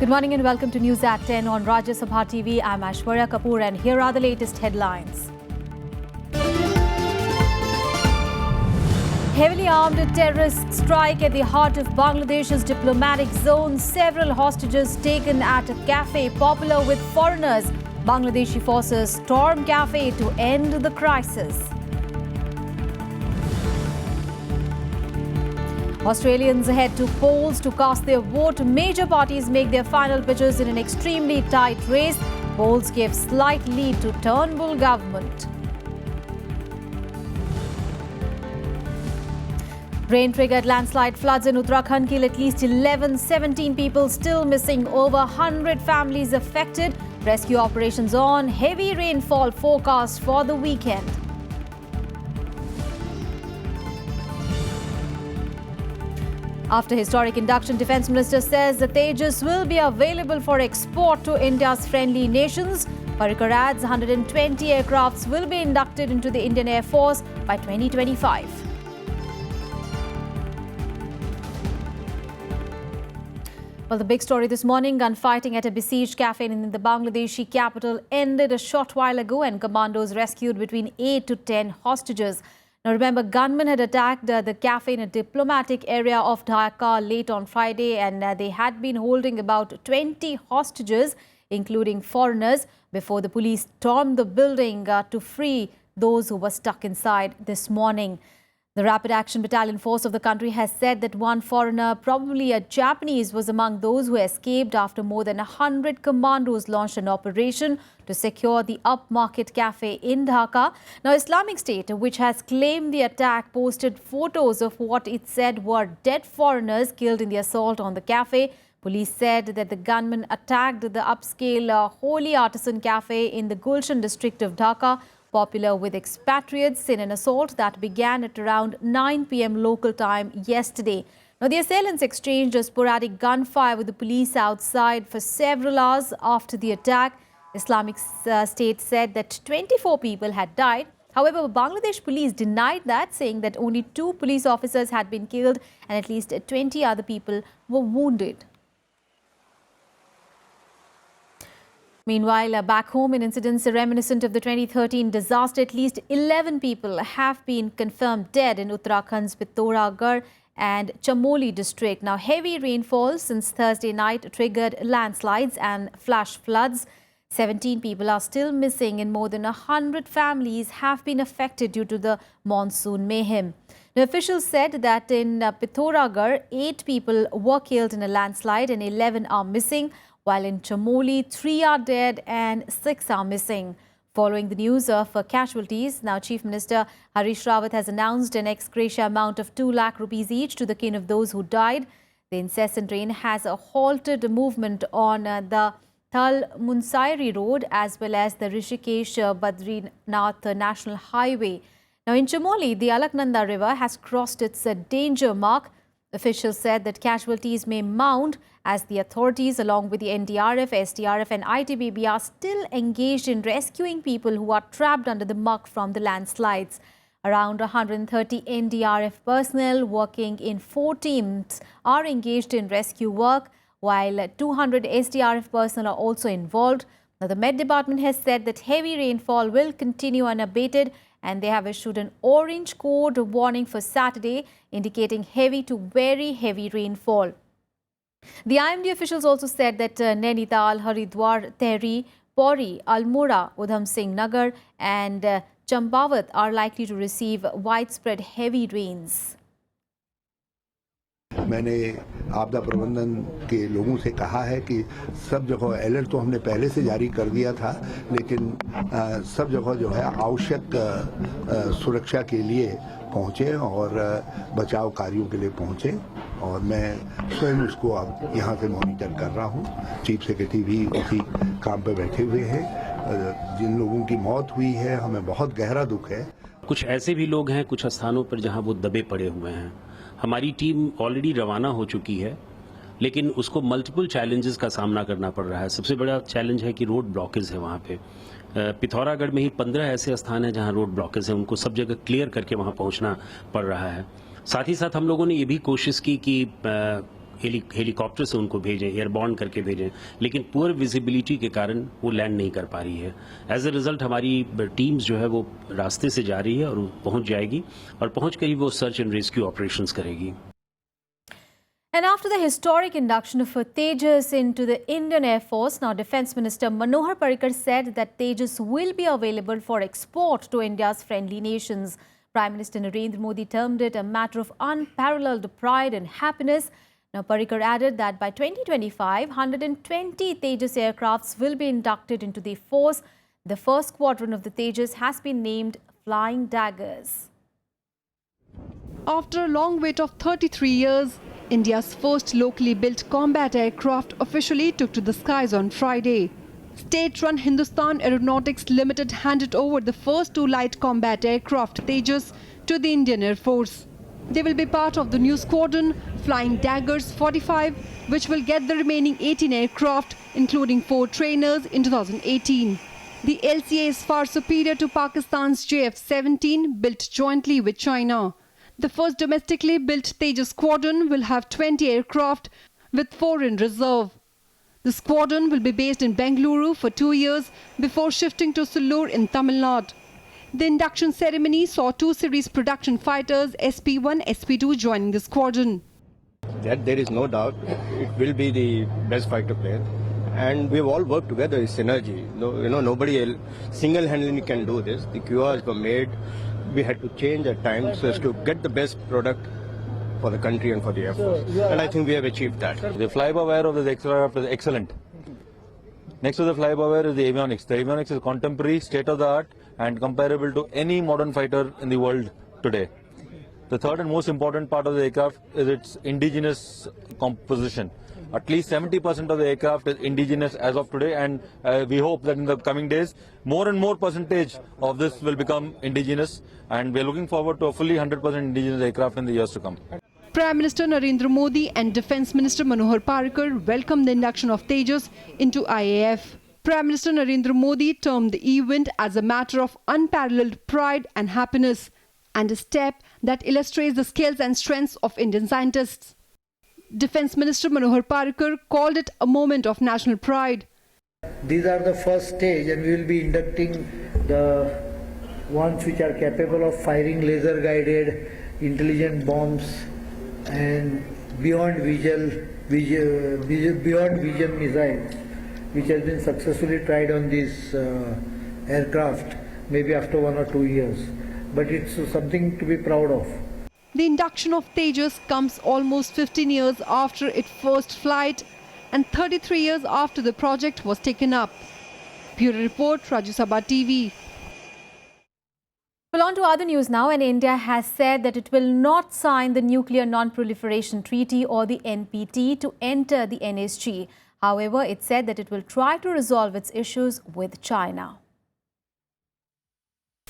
Good morning and welcome to News at 10 on Rajya Sabha TV. I'm Aishwarya Kapoor and here are the latest headlines. Heavily armed terrorists strike at the heart of Bangladesh's diplomatic zone. Several hostages taken at a cafe popular with foreigners. Bangladeshi forces storm cafe to end the crisis. Australians head to polls to cast their vote. Major parties make their final pitches in an extremely tight race. Polls give slight lead to Turnbull government. Rain-triggered landslide floods in Uttarakhand kill at least 17 people still missing. Over 100 families affected. Rescue operations on. Heavy rainfall forecast for the weekend. After historic induction, Defence Minister says the Tejas will be available for export to India's friendly nations. Parrikar adds 120 aircrafts will be inducted into the Indian Air Force by 2025. Well, the big story this morning, gunfighting at a besieged cafe in the Bangladeshi capital ended a short while ago and commandos rescued between 8 to 10 hostages. Now, remember, gunmen had attacked the cafe in a diplomatic area of Dhaka late on Friday and they had been holding about 20 hostages, including foreigners, before the police stormed the building to free those who were stuck inside this morning. The Rapid Action Battalion force of the country has said that one foreigner, probably a Japanese, was among those who escaped after more than 100 commandos launched an operation to secure the upmarket cafe in Dhaka. Now, Islamic State, which has claimed the attack, posted photos of what it said were dead foreigners killed in the assault on the cafe. Police said that the gunmen attacked the upscale Holy Artisan Cafe in the Gulshan district of Dhaka, popular with expatriates, in an assault that began at around 9 p.m. local time yesterday. Now, the assailants exchanged a sporadic gunfire with the police outside for several hours after the attack. Islamic State said that 24 people had died. However, Bangladesh police denied that, saying that only 2 police officers had been killed and at least 20 other people were wounded. Meanwhile, back home in incidents reminiscent of the 2013 disaster, at least 11 people have been confirmed dead in Uttarakhand's Pithoragarh and Chamoli district. Now, heavy rainfall since Thursday night triggered landslides and flash floods. 17 people are still missing and more than 100 families have been affected due to the monsoon mayhem. The officials said that in Pithoragarh, 8 people were killed in a landslide and 11 are missing, while in Chamoli, 3 are dead and 6 are missing. Following the news of casualties, now Chief Minister Harish Rawat has announced an ex gratia amount of 2 lakh rupees each to the kin of those who died. The incessant rain has halted movement on the Thal Munsairi Road as well as the Rishikesh Badrinath National Highway. Now, in Chamoli, the Alaknanda River has crossed its danger mark. Officials said that casualties may mount as the authorities, along with the NDRF, SDRF and ITBP, are still engaged in rescuing people who are trapped under the muck from the landslides. Around 130 NDRF personnel working in 4 teams are engaged in rescue work, while 200 SDRF personnel are also involved. Now, the Met Department has said that heavy rainfall will continue unabated, and they have issued an orange code warning for Saturday, indicating heavy to very heavy rainfall. The IMD officials also said that Nainital, Haridwar, Tehri, Pauri, Almora, Udham Singh Nagar and Champawat are likely to receive widespread heavy rains. मैंने आपदा प्रबंधन के लोगों से कहा है कि सब जगह अलर्ट तो हमने पहले से जारी कर दिया था, लेकिन सब जगह जो है आवश्यक सुरक्षा के लिए पहुँचे और बचाव कार्यों के लिए पहुँचे और मैं स्वयं उसको अब यहाँ से मॉनिटर कर रहा हूँ। चीफ सेक्रेटरी भी उसी काम पे बैठे हुए हैं। जिन लोगों की मौत हुई है हमें बहुत गहरा दुख है। कुछ ऐसे भी लोग हैं कुछ स्थानों पर जहाँ वो दबे पड़े हुए हैं। हमारी टीम ऑलरेडी रवाना हो चुकी है, लेकिन उसको मल्टीपल चैलेंजेस का सामना करना पड़ रहा है। सबसे बड़ा चैलेंज है कि रोड ब्लॉकेज है वहाँ पे। पिथौरागढ़ में ही 15 ऐसे स्थान हैं जहाँ रोड ब्लॉकेज है, उनको सब जगह क्लियर करके वहाँ पहुँचना पड़ रहा है। साथ ही साथ हम लोगों ने ये भी कोशिश की कि हेलीकॉप्टर से उनको भेजें, एयरबॉर्न करके भेजें, लेकिन पुअर विजिबिलिटी के कारण वो लैंड नहीं कर पा रही है। एज अ रिजल्ट हमारी टीम्स जो है वो रास्ते से जा रही है और पहुंच जाएगी और पहुंच कर ही वो सर्च एंड रेस्क्यू ऑपरेशंस करेगी। And after the historic induction of Tejas into the Indian Air Force, now Defence Minister Manohar Parrikar said that Tejas will be available for export to India's friendly nations. Prime Minister Narendra Modi termed it a matter of unparalleled pride and happiness. Now Parrikar added that by 2025, 120 Tejas aircrafts will be inducted into the force. The first squadron of the Tejas has been named Flying Daggers. After a long wait of 33 years, India's first locally built combat aircraft officially took to the skies on Friday. State-run Hindustan Aeronautics Limited handed over the first two light combat aircraft Tejas to the Indian Air Force. They will be part of the new squadron, Flying Daggers 45, which will get the remaining 18 aircraft, including 4 trainers, in 2018. The LCA is far superior to Pakistan's JF-17, built jointly with China. The first domestically built Tejas squadron will have 20 aircraft with 4 in reserve. The squadron will be based in Bengaluru for 2 years before shifting to Sulur in Tamil Nadu. The induction ceremony saw 2 series production fighters SP1, SP2 joining the squadron. That there is no doubt it will be the best fighter plane, and we've all worked together. It's synergy. Nobody else single-handedly can do this. The QRs were made. We had to change at times so as to get the best product for the country and for the Air Force. And I think we have achieved that. The flyby-wire of this aircraft is excellent. Next to the flyby-wire is the avionics. The avionics is contemporary, state-of-the-art and comparable to any modern fighter in the world today. The third and most important part of the aircraft is its indigenous composition. At least 70% of the aircraft is indigenous as of today, and we hope that in the coming days, more and more percentage of this will become indigenous, and we are looking forward to a fully 100% indigenous aircraft in the years to come. Prime Minister Narendra Modi and Defence Minister Manohar Parrikar welcomed the induction of Tejas into IAF. Prime Minister Narendra Modi termed the event as a matter of unparalleled pride and happiness, and a step that illustrates the skills and strengths of Indian scientists. Defence Minister Manohar Parrikar called it a moment of national pride. These are the first stage, and we will be inducting the ones which are capable of firing laser guided intelligent bombs and beyond vision missiles, which has been successfully tried on this aircraft maybe after 1 or 2 years, but it's something to be proud of. The induction of Tejas comes almost 15 years after its first flight and 33 years after the project was taken up. Bureau Report, Rajya Sabha TV. Well, on to other news now, and India has said that it will not sign the Nuclear Non-Proliferation Treaty or the NPT to enter the NSG. However, it said that it will try to resolve its issues with China.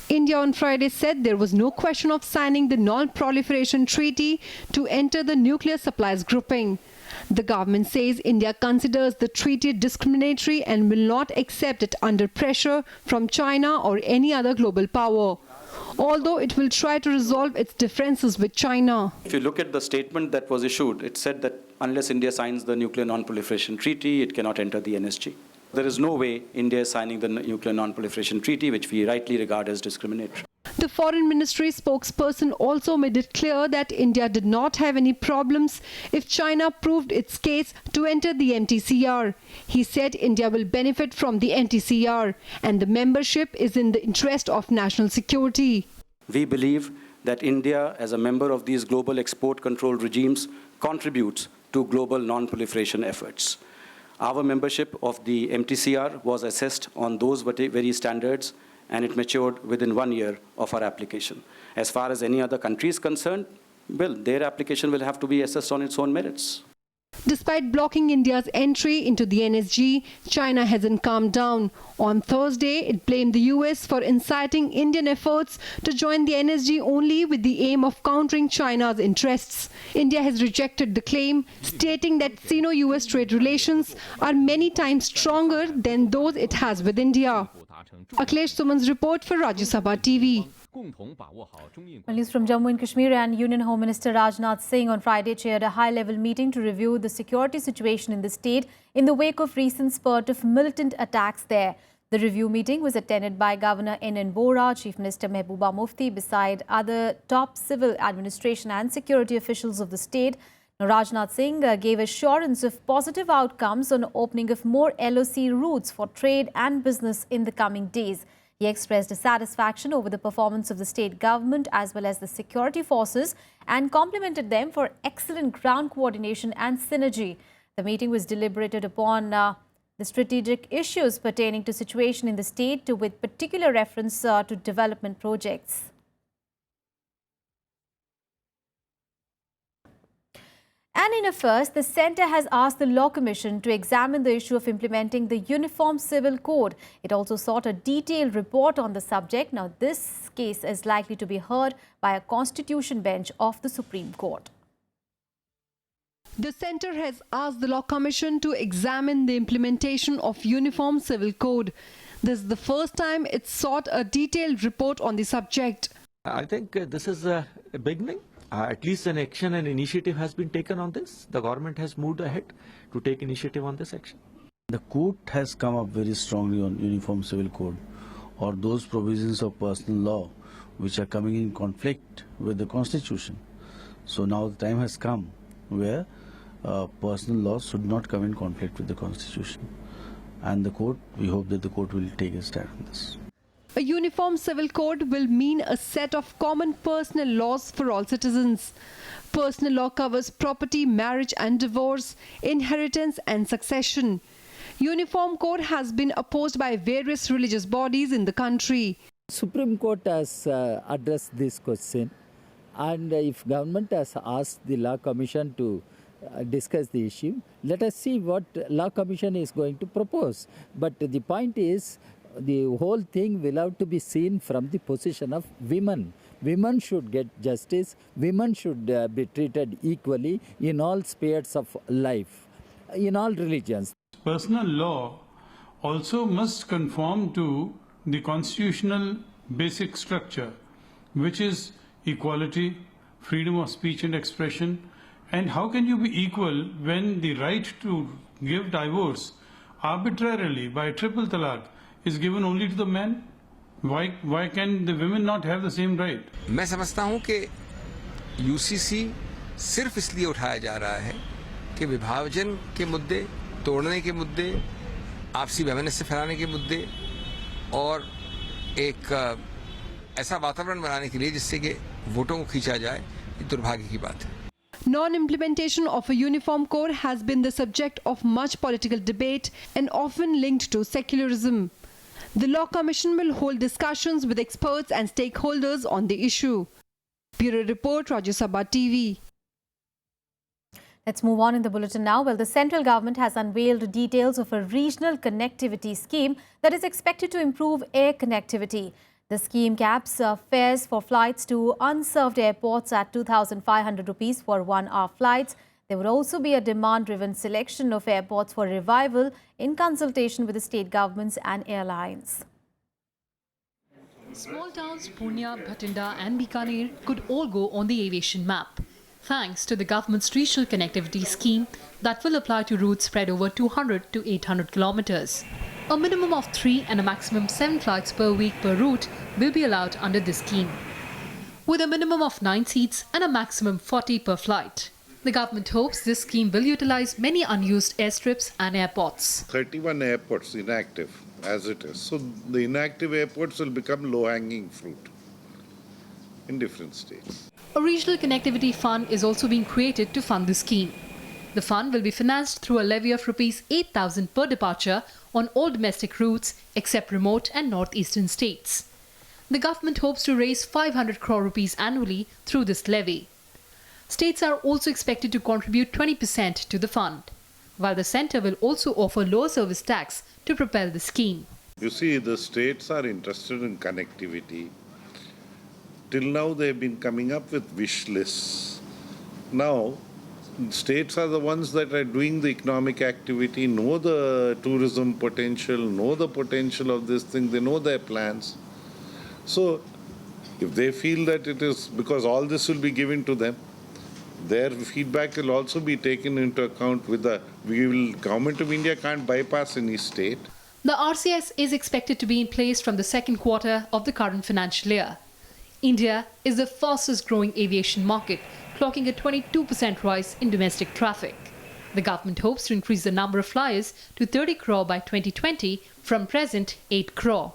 India on Friday said there was no question of signing the Non-Proliferation Treaty to enter the nuclear supplies grouping. The government says India considers the treaty discriminatory and will not accept it under pressure from China or any other global power, although it will try to resolve its differences with China. If you look at the statement that was issued, it said that unless India signs the Nuclear Non-Proliferation Treaty, it cannot enter the NSG. There is no way India is signing the Nuclear Non-Proliferation Treaty, which we rightly regard as discriminatory. The Foreign Ministry spokesperson also made it clear that India did not have any problems if China proved its case to enter the MTCR. He said India will benefit from the MTCR and the membership is in the interest of national security. We believe that India, as a member of these global export control regimes, contributes to global non-proliferation efforts. Our membership of the MTCR was assessed on those very standards, and it matured within 1 year of our application. As far as any other country is concerned, well, their application will have to be assessed on its own merits. Despite blocking India's entry into the NSG, China hasn't calmed down. On Thursday, it blamed the US for inciting Indian efforts to join the NSG only with the aim of countering China's interests. India has rejected the claim, stating that Sino-US trade relations are many times stronger than those it has with India. Akhilesh Suman's report for Rajya Sabha TV. News from Jammu and Kashmir, and Union Home Minister Rajnath Singh on Friday chaired a high-level meeting to review the security situation in the state in the wake of recent spurt of militant attacks there. The review meeting was attended by Governor N.N. Bora, Chief Minister Mehbooba Mufti, beside other top civil administration and security officials of the state. Now, Rajnath Singh gave assurance of positive outcomes on opening of more LOC routes for trade and business in the coming days. He expressed dissatisfaction over the performance of the state government as well as the security forces and complimented them for excellent ground coordination and synergy. The meeting was deliberated upon the strategic issues pertaining to situation in the state with particular reference to development projects. And in a first, the Centre has asked the Law Commission to examine the issue of implementing the Uniform Civil Code. It also sought a detailed report on the subject. Now, this case is likely to be heard by a constitution bench of the Supreme Court. The Centre has asked the Law Commission to examine the implementation of Uniform Civil Code. This is the first time it sought a detailed report on the subject. I think this is a beginning. At least an action and initiative has been taken on this. The government has moved ahead to take initiative on this action. The court has come up very strongly on Uniform Civil Code or those provisions of personal law which are coming in conflict with the Constitution. So now the time has come where personal law should not come in conflict with the Constitution. And the court, we hope that the court will take a stand on this. A uniform civil code will mean a set of common personal laws for all citizens. Personal law covers property, marriage and divorce, inheritance and succession. Uniform code has been opposed by various religious bodies in the country. Supreme Court has addressed this question, and if government has asked the Law Commission to discuss the issue, let us see what Law Commission is going to propose. But the point is, the whole thing will have to be seen from the position of women. Women should get justice. Women should be treated equally in all spheres of life, in all religions. Personal law also must conform to the constitutional basic structure, which is equality, freedom of speech and expression. And how can you be equal when the right to give divorce arbitrarily by triple talaq is given only to the men? Why can the women not have the same right? मैं समझता हूं कि UCC सिर्फ इसलिए उठाया जा रहा है कि विभाजन के मुद्दे, तोड़ने के मुद्दे, आपसी वैमनस्य फैलाने के मुद्दे और एक ऐसा वातावरण बनाने के लिए जिससे कि वोटों को खींचा जाए, ये दुर्भाग्य की बात है. Non-implementation of a uniform code has been the subject of much political debate and often linked to secularism. The Law Commission will hold discussions with experts and stakeholders on the issue. Bureau Report, Rajya Sabha TV. Let's move on in the bulletin now. Well, the central government has unveiled details of a regional connectivity scheme that is expected to improve air connectivity. The scheme caps fares for flights to unserved airports at 2,500 rupees for 1-hour flights. There would also be a demand-driven selection of airports for revival in consultation with the state governments and airlines. Small towns Pune, Bhatinda and Bikaner could all go on the aviation map, thanks to the government's regional connectivity scheme that will apply to routes spread over 200 to 800 kilometers. A minimum of 3 and a maximum 7 flights per week per route will be allowed under this scheme, with a minimum of 9 seats and a maximum 40 per flight. The government hopes this scheme will utilize many unused airstrips and airports. 31 airports inactive as it is. So the inactive airports will become low-hanging fruit in different states. A regional connectivity fund is also being created to fund the scheme. The fund will be financed through a levy of Rs 8,000 per departure on all domestic routes except remote and northeastern states. The government hopes to raise 500 crore rupees annually through this levy. States are also expected to contribute 20% to the fund, while the centre will also offer lower service tax to propel the scheme. You see, the states are interested in connectivity. Till now, they've been coming up with wish lists. Now, states are the ones that are doing the economic activity, know the tourism potential, know the potential of this thing, they know their plans. So, If they feel that it is because all this will be given to them, their feedback will also be taken into account with the Government of India can't bypass any state. The RCS is expected to be in place from the second quarter of the current financial year. India is the fastest growing aviation market, clocking a 22% rise in domestic traffic. The government hopes to increase the number of flyers to 30 crore by 2020 from present 8 crore.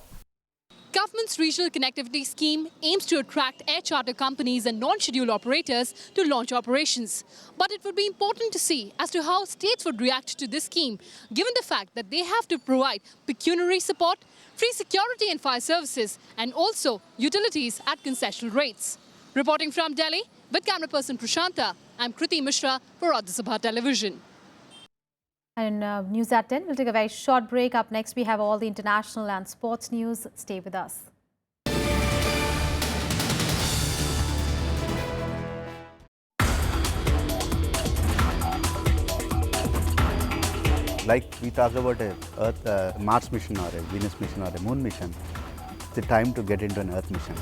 Government's regional connectivity scheme aims to attract air charter companies and non-scheduled operators to launch operations. But it would be important to see as to how states would react to this scheme, given the fact that they have to provide pecuniary support, free security and fire services, and also utilities at concessional rates. Reporting from Delhi, with camera person Prashanta, I'm Kriti Mishra for Rajya Sabha Television. And News at 10, we'll take a very short break. Up next, we have all the international and sports news. Stay with us. Like we talk about a Earth, Mars mission or a Venus mission or a Moon mission, it's the time to get into an Earth mission.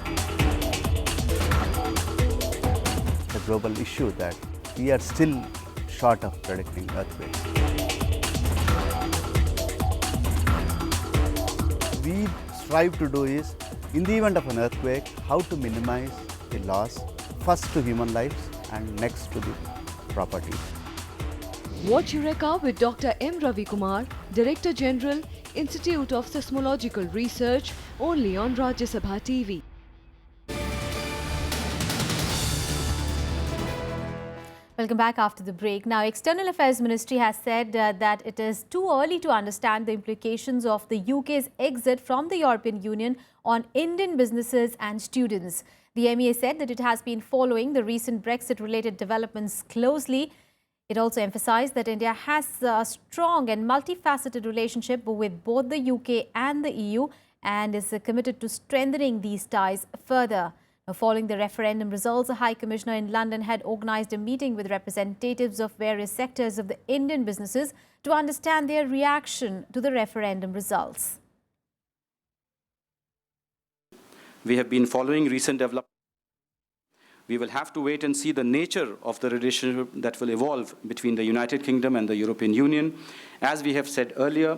It's a global issue that we are still short of predicting earthquakes. We strive to do is, in the event of an earthquake, how to minimize the loss, first to human lives and next to the property. Watch Eureka with Dr. M. Ravi Kumar, Director General, Institute of Seismological Research, only on Rajya Sabha TV. Welcome back after the break. Now, External Affairs Ministry has said that it is too early to understand the implications of the UK's exit from the European Union on Indian businesses and students. The MEA said that it has been following the recent Brexit-related developments closely. It also emphasized that India has a strong and multifaceted relationship with both the UK and the EU and is committed to strengthening these ties further. Now, following the referendum results, a High Commissioner in London had organised a meeting with representatives of various sectors of the Indian businesses to understand their reaction to the referendum results. We have been following recent developments. We will have to wait and see the nature of the relationship that will evolve between the United Kingdom and the European Union. As we have said earlier,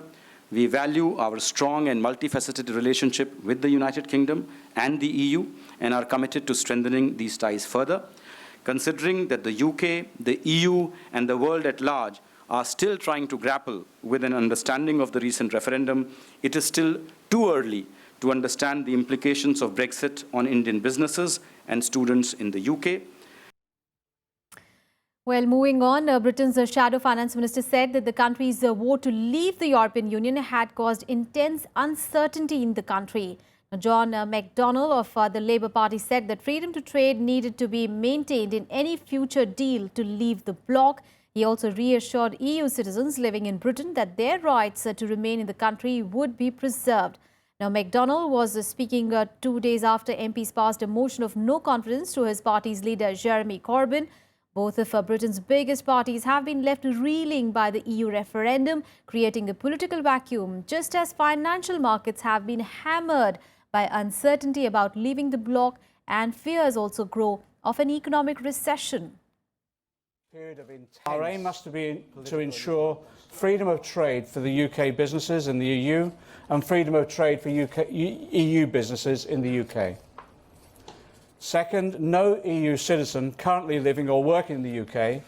we value our strong and multifaceted relationship with the United Kingdom and the EU and are committed to strengthening these ties further. Considering that the UK, the EU, and the world at large are still trying to grapple with an understanding of the recent referendum, it is still too early to understand the implications of Brexit on Indian businesses and students in the UK. Well, moving on, Britain's shadow finance minister said that the country's vote to leave the European Union had caused intense uncertainty in the country. John McDonnell of the Labour Party said that freedom to trade needed to be maintained in any future deal to leave the bloc. He also reassured EU citizens living in Britain that their rights to remain in the country would be preserved. Now, McDonnell was speaking 2 days after MPs passed a motion of no confidence to his party's leader, Jeremy Corbyn. Both of Britain's biggest parties have been left reeling by the EU referendum, creating a political vacuum, just as financial markets have been hammered by uncertainty about leaving the bloc and fears also grow of an economic recession. Our aim must be to ensure freedom of trade for the UK businesses in the EU and freedom of trade for EU businesses in the UK. Second, no EU citizen currently living or working in the UK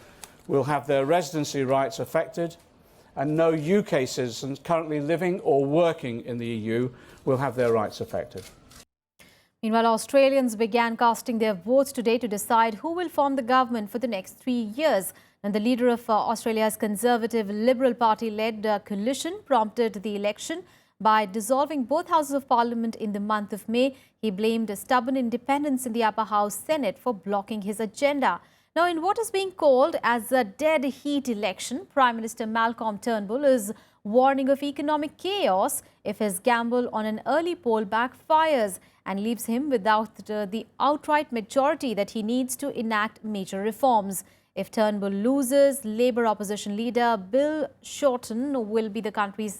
will have their residency rights affected, and no UK citizens currently living or working in the EU will have their rights affected. Meanwhile, Australians began casting their votes today to decide who will form the government for the next 3 years. And the leader of Australia's Conservative Liberal Party-led coalition prompted the election by dissolving both houses of parliament in the month of May. He blamed stubborn independents in the upper house Senate for blocking his agenda. Now, in what is being called as a dead heat election, Prime Minister Malcolm Turnbull is warning of economic chaos if his gamble on an early poll backfires and leaves him without the outright majority that he needs to enact major reforms. If Turnbull loses, Labour opposition leader Bill Shorten will be the country's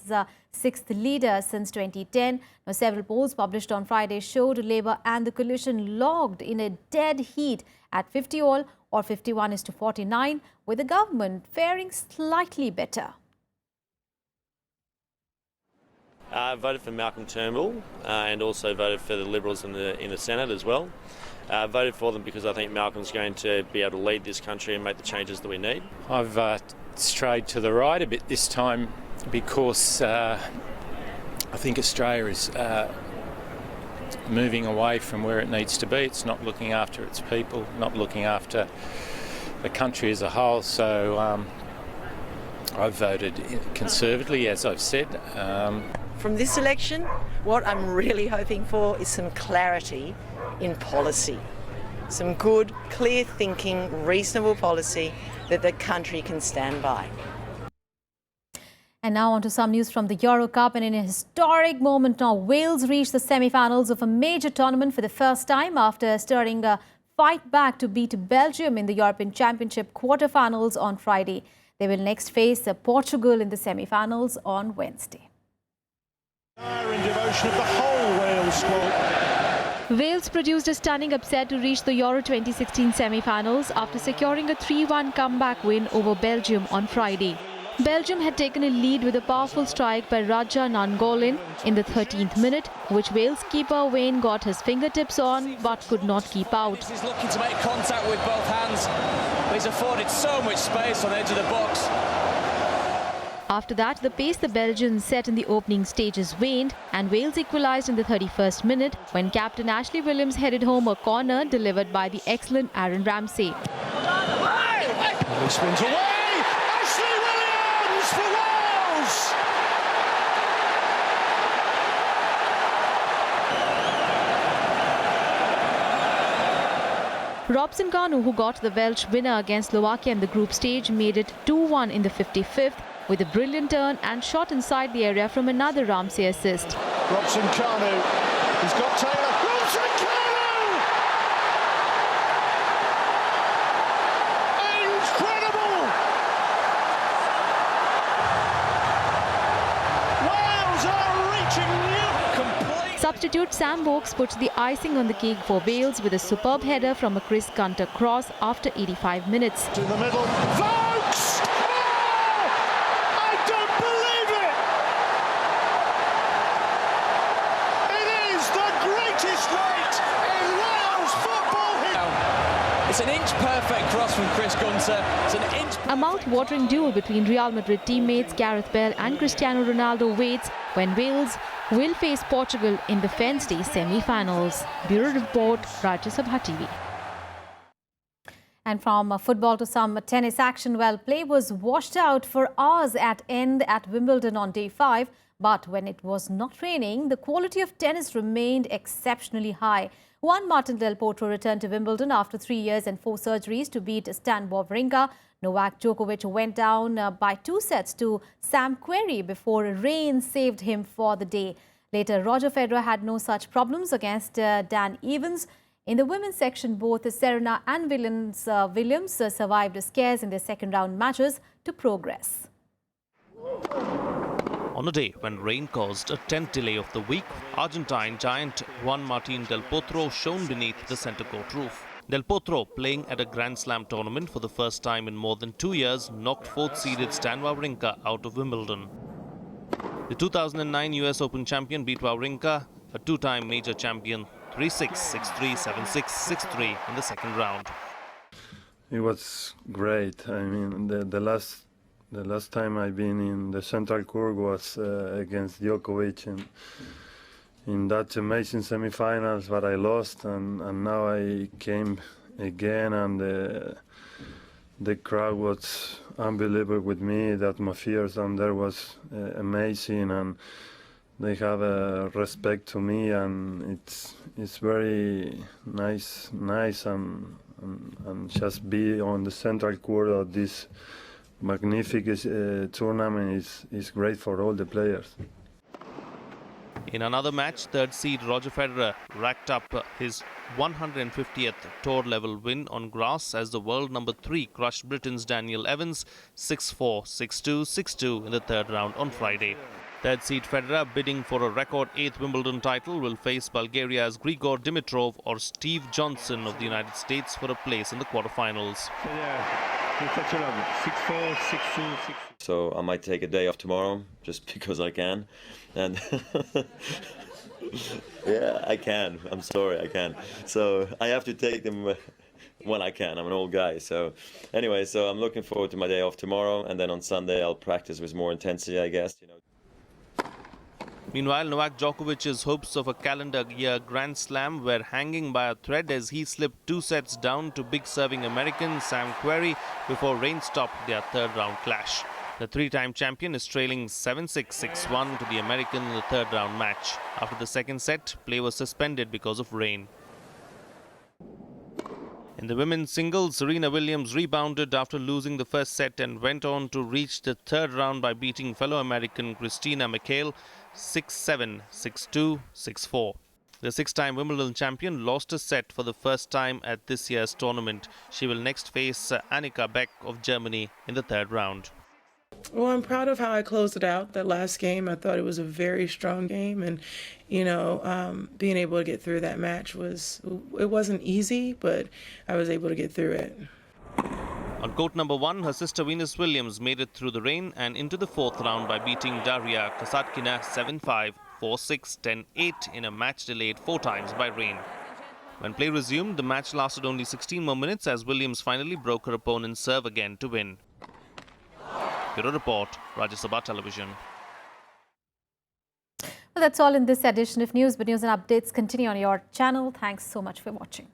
sixth leader since 2010. Now, several polls published on Friday showed Labour and the coalition locked in a dead heat at 50-all or 51:49, with the government faring slightly better. I voted for Malcolm Turnbull and also voted for the Liberals in the Senate as well. Voted for them because I think Malcolm's going to be able to lead this country and make the changes that we need. I've strayed to the right a bit this time because I think Australia is moving away from where it needs to be. It's not looking after its people, not looking after the country as a whole. So I've voted conservatively, as I've said. From this election, what I'm really hoping for is some clarity in policy. Some good, clear thinking, reasonable policy that the country can stand by. And now on to some news from the Euro Cup. And in a historic moment now, Wales reached the semi-finals of a major tournament for the first time after stirring a fight back to beat Belgium in the European Championship quarter-finals on Friday. They will next face Portugal in the semi-finals on Wednesday. Devotion of the whole Wales squad. Wales produced a stunning upset to reach the Euro 2016 semi-finals after securing a 3-1 comeback win over Belgium on Friday. Belgium had taken a lead with a powerful strike by Rajya in the 13th minute, which Wales keeper Wayne got his fingertips on but could not keep out. He's looking to make contact with both hands, but he's afforded so much space on the edge of the box. After that, the pace the Belgians set in the opening stages waned and Wales equalised in the 31st minute when captain Ashley Williams headed home a corner delivered by the excellent Aaron Ramsey. He spins away! Ashley Williams for Wales! Robson Kanu, who got the Welsh winner against Slovakia in the group stage, made it 2-1 in the 55th with a brilliant turn and shot inside the area from another Ramsey assist. Robson Kanu, he's got Taylor. Robson Kanu! Incredible! Wales are reaching new... Substitute Sam Vokes puts the icing on the cake for Wales with a superb header from a Chris Gunter cross after 85 minutes. In the middle, Vokes! It's an inch-perfect cross from Chris Gunter. It's an inch... A mouth-watering duel between Real Madrid teammates Gareth Bale and Cristiano Ronaldo waits when Wales will face Portugal in the Wednesday semi-finals. Bureau Report, Rajya Sabha TV. And from football to some tennis action, well, play was washed out for hours at end at Wimbledon on day 5. But when it was not raining, the quality of tennis remained exceptionally high. Juan Martín del Potro returned to Wimbledon after 3 years and 4 surgeries to beat Stan Wawrinka. Novak Djokovic went down by 2 sets to Sam Querrey before rain saved him for the day. Later, Roger Federer had no such problems against Dan Evans. In the women's section, both Serena and Williams survived scares in their second-round matches to progress. On a day when rain caused a 10th delay of the week, Argentine giant Juan Martín del Potro shone beneath the centre court roof. Del Potro, playing at a Grand Slam tournament for the first time in more than 2 years, knocked 4th-seeded Stan Wawrinka out of Wimbledon. The 2009 US Open champion beat Wawrinka, a 2-time major champion, 3-6, 6-3, 7-6, 6-3 in the second round. It was great. I mean, the last time I've been in the central court was against Djokovic in that amazing semi-finals, but I lost, and now I came again, and the crowd was unbelievable with me. The atmosphere down there was amazing, and they have a respect to me, and it's very nice and just be on the central court of this magnificent tournament is great for all the players. In another match, third seed Roger Federer racked up his 150th tour-level win on grass as the world number 3 crushed Britain's Daniel Evans 6-4, 6-2, 6-2 in the third round on Friday. Third seed Federer, bidding for a record 8th Wimbledon title, will face Bulgaria's Grigor Dimitrov or Steve Johnson of the United States for a place in the quarterfinals. So I might take a day off tomorrow just because I can. And yeah, I can. I'm sorry, I can. So I have to take them when I can. I'm an old guy. So anyway, so I'm looking forward to my day off tomorrow. And then on Sunday, I'll practice with more intensity, I guess. Meanwhile, Novak Djokovic's hopes of a calendar year Grand Slam were hanging by a thread as he slipped 2 sets down to big serving American Sam Querrey before rain stopped their third round clash. The 3-time champion is trailing 7-6, 6-1 to the American in the third round match. After the second set, play was suspended because of rain. In the women's singles, Serena Williams rebounded after losing the first set and went on to reach the third round by beating fellow American Christina McHale 6-7, 6-2, 6-4. The 6-time Wimbledon champion lost a set for the first time at this year's tournament. She will next face Annika Beck of Germany in the third round. Well, I'm proud of how I closed it out. That last game, I thought it was a very strong game, and being able to get through that match it wasn't easy, but I was able to get through it. On court number 1, her sister Venus Williams made it through the rain and into the fourth round by beating Daria Kasatkina 7-5, 4-6, 10-8 in a match delayed 4 times by rain. When play resumed, the match lasted only 16 more minutes as Williams finally broke her opponent's serve again to win. Bureau Report, Rajya Sabha Television. Well, that's all in this edition of News, but news and updates continue on your channel. Thanks so much for watching.